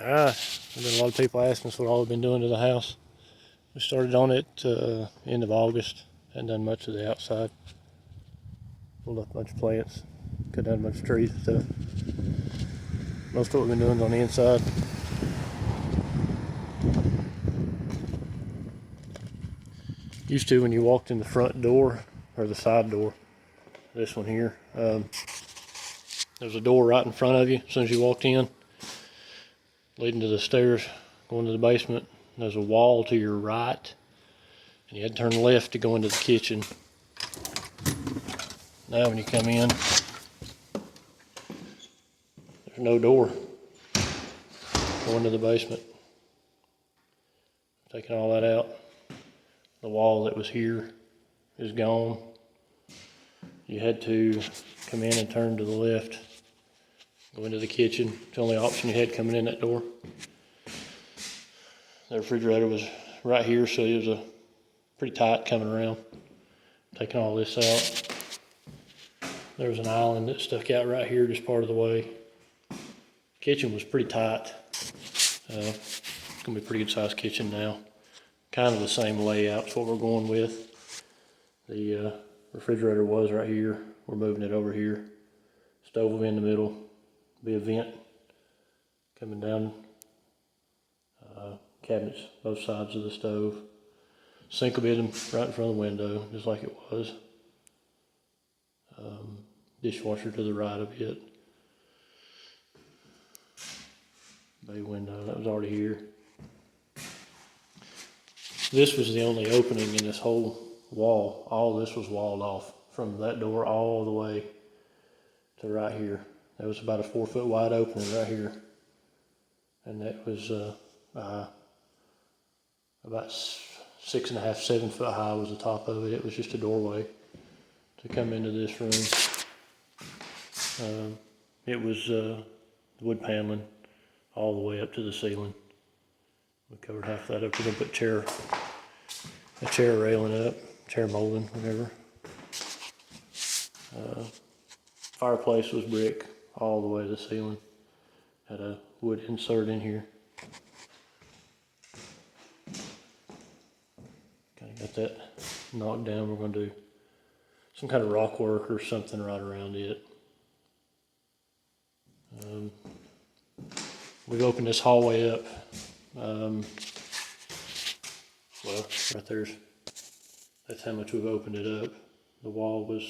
Alright, there's been a lot of people asking us what all we've been doing to the house. We started on it end of August, hadn't done much of the outside. Pulled up a bunch of plants, cut down a bunch of trees and stuff. Most of what we've been doing is on the inside. Used to, when you walked in the front door, or the side door, this one here, there's a door right in front of you as soon as you walked in, leading to the stairs, going to the basement. There's a wall to your right, and you had to turn left to go into the kitchen. Now when you come in, there's no door going to the basement. Taking all that out. The wall that was here is gone. You had to come in and turn to the left, go into the kitchen. It's the only option you had coming in that door. The refrigerator was right here, so it was pretty tight coming around. Taking all this out. There was an island that stuck out right here, just part of the way. Kitchen was pretty tight. It's gonna be a pretty good sized kitchen now. Kind of the same layout, is what we're going with. The refrigerator was right here. We're moving it over here. Stove will be in the middle. Be a vent coming down. Cabinets both sides of the stove. Sink will be right in front of the window, just like it was. Dishwasher to the right of it. Bay window, that was already here. This was the only opening in this whole wall. All this was walled off from that door all the way to right here. There was about a 4 foot wide opening right here. And that was about 6.5, 7 foot high was the top of it. It was just a doorway to come into this room. It was wood paneling all the way up to the ceiling. We covered half that up. We're gonna put a chair railing up, chair molding, whatever. Fireplace was brick all the way to the ceiling. Had a wood insert in here. Kind of got that knocked down. We're gonna do some kind of rock work or something right around it. We've opened this hallway up. Well, right there's, that's how much we've opened it up. The wall was,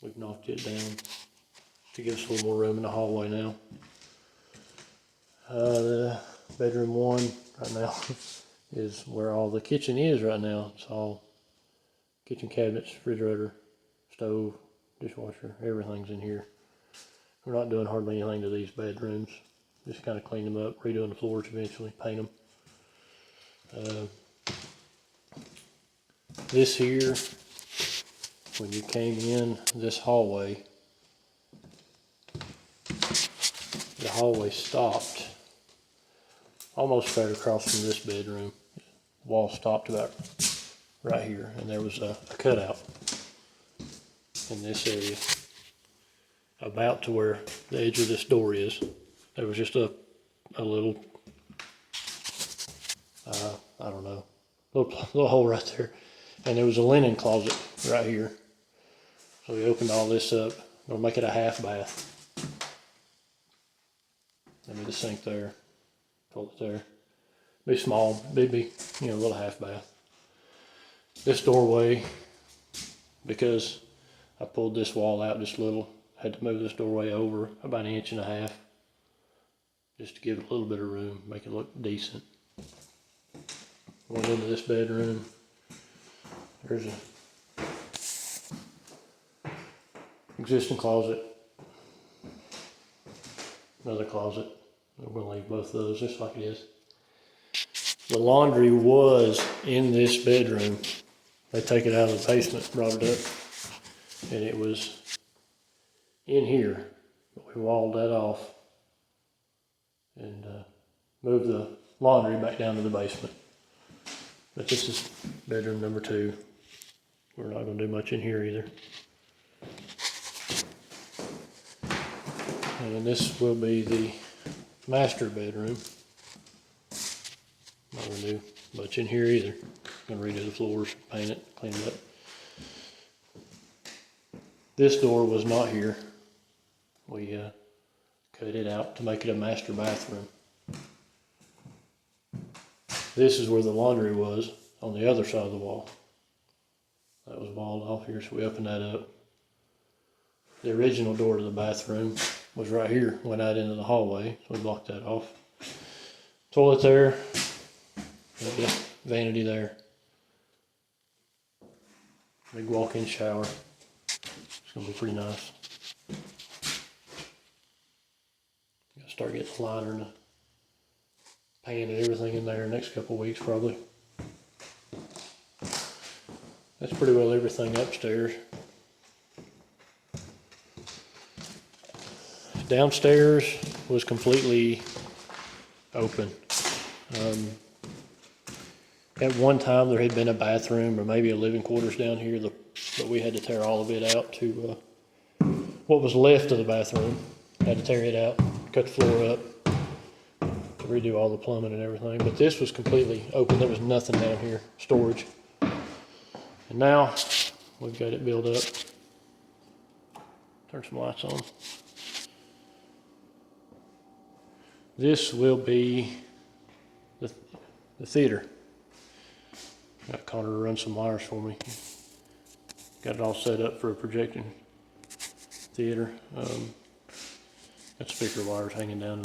we've knocked it down to give us a little more room in the hallway now. The bedroom one right now is where all the kitchen is right now. It's all kitchen cabinets, refrigerator, stove, dishwasher, everything's in here. We're not doing hardly anything to these bedrooms. Just kind of clean them up, redoing the floors eventually, paint them. This here, when you came in this hallway, the hallway stopped almost right across from this bedroom. The wall stopped about right here, and there was a cutout in this area, about to where the edge of this door is. There was just a little, I don't know, little hole right there. And there was a linen closet right here. So we opened all this up. We'll make it a half bath. There'll be the sink there, toilet there. Be small, be a little half bath. This doorway, because I pulled this wall out just a little, had to move this doorway over about 1.5 inches. Just to give it a little bit of room, make it look decent. Going into this bedroom, there's a existing closet, another closet. We're gonna leave both of those just like it is. The laundry was in this bedroom. They take it out of the basement, brought it up, and it was in here, but we walled that off and move the laundry back down to the basement. But this is bedroom number 2. We're not going to do much in here either. And this will be the master bedroom. Not gonna do much in here either. Gonna redo the floors, paint it, clean it up. This door was not here. We cut it out to make it a master bathroom. This is where the laundry was on the other side of the wall. That was walled off here, so we opened that up. The original door to the bathroom was right here, went out into the hallway, so we blocked that off. Toilet there, vanity there. Big walk-in shower. It's gonna be pretty nice. Gotta start getting the liner and the paint and everything in there next couple of weeks probably. That's pretty well everything upstairs. Downstairs was completely open. At one time there had been a bathroom or maybe a living quarters down here, but we had to tear all of it out to what was left of the bathroom. Had to tear it out, cut the floor up, redo all the plumbing and everything. But this was completely open. There was nothing down here, storage. And now we've got it built up. Turn some lights on. This will be the theater. Got Connor to run some wires for me. Got it all set up for a projecting theater. Got speaker wires hanging down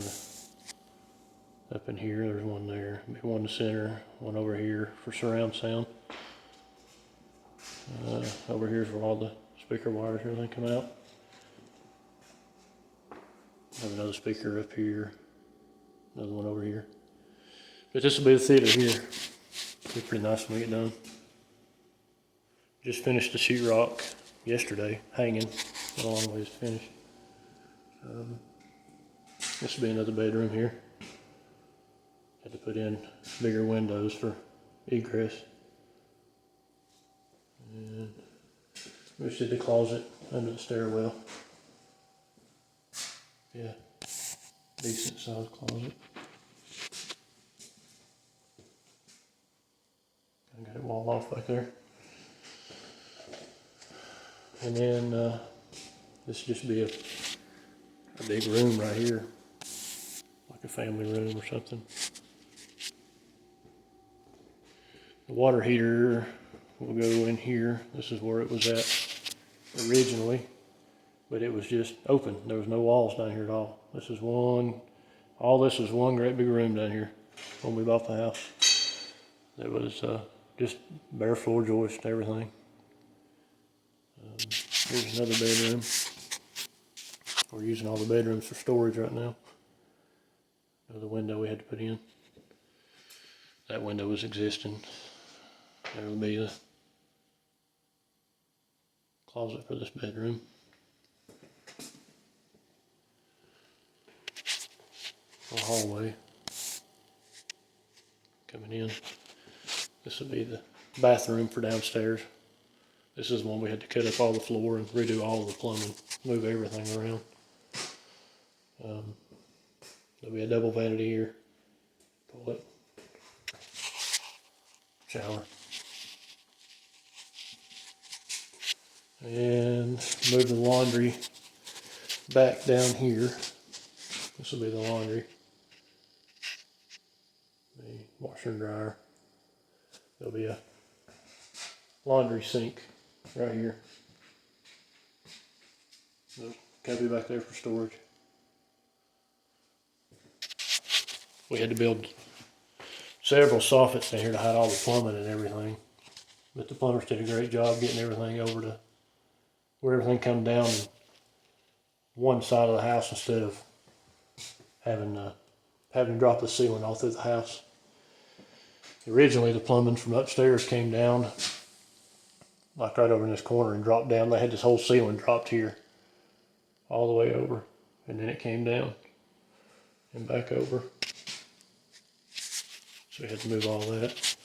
up in here. There's one there, one in the center, one over here for surround sound. Over here's where all the speaker wires and everything come out. Have another speaker up here, another one over here. But this will be the theater here. It'll be pretty nice when we get done. Just finished the sheetrock yesterday, hanging. A long ways to finish. This will be another bedroom here. Had to put in bigger windows for egress. And we just did the closet under the stairwell. Yeah, decent sized closet. I got it walled off back there. And then this will just be a big room right here, like a family room or something. The water heater will go in here. This is where it was at originally, but it was just open. There was no walls down here at all. This is all this is one great big room down here when we bought the house. It was just bare floor joist and everything. Here's another bedroom. We're using all the bedrooms for storage right now. Another window we had to put in. That window was existing. There will be the closet for this bedroom. A hallway coming in. This will be the bathroom for downstairs. This is the one we had to cut up all the floor and redo all the plumbing, move everything around. There'll be a double vanity here, toilet, shower, and move the laundry back down here. This will be the laundry, the washer and dryer. There'll be a laundry sink right here. Cubby back there for storage. We had to build several soffits down here to hide all the plumbing and everything. But the plumbers did a great job getting everything over to where everything comes down one side of the house instead of having to drop the ceiling all through the house. Originally, the plumbing from upstairs came down like right over in this corner and dropped down. They had this whole ceiling dropped here all the way over, and then it came down and back over. So we had to move all that.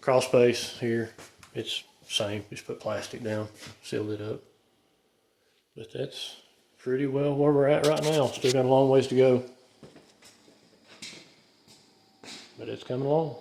Crawl space here, it's the same. Just put plastic down, sealed it up. But that's pretty well where we're at right now. Still got a long ways to go, but it's coming along.